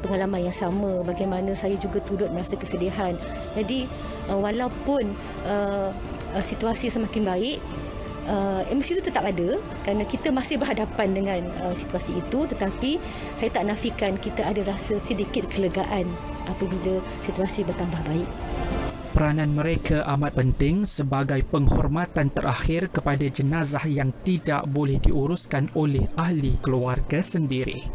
pengalaman yang sama, bagaimana saya juga turut merasa kesedihan. Jadi walaupun situasi semakin baik, emosi itu tetap ada kerana kita masih berhadapan dengan situasi itu, tetapi saya tak nafikan kita ada rasa sedikit kelegaan apabila situasi bertambah baik. Peranan mereka amat penting sebagai penghormatan terakhir kepada jenazah yang tidak boleh diuruskan oleh ahli keluarga sendiri.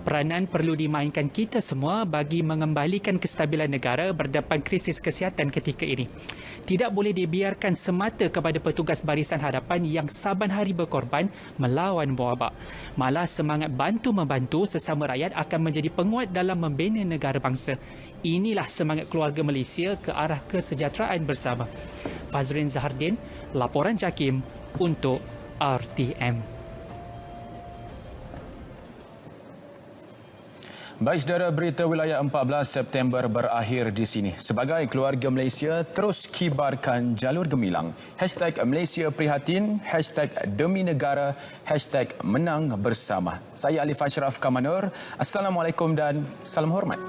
Peranan perlu dimainkan kita semua bagi mengembalikan kestabilan negara berdepan krisis kesihatan ketika ini. Tidak boleh dibiarkan semata kepada petugas barisan hadapan yang saban hari berkorban melawan wabak. Malah semangat bantu-membantu sesama rakyat akan menjadi penguat dalam membina negara bangsa. Inilah semangat keluarga Malaysia ke arah kesejahteraan bersama. Fazrin Zahardin, laporan JAKIM untuk RTM. Baik, saudara, berita wilayah 14 September berakhir di sini. Sebagai keluarga Malaysia, terus kibarkan jalur gemilang. #Malaysia Prihatin, #Demi Negara, #Menang Bersama. Saya Alif Ashraf Kamanur. Assalamualaikum dan salam hormat.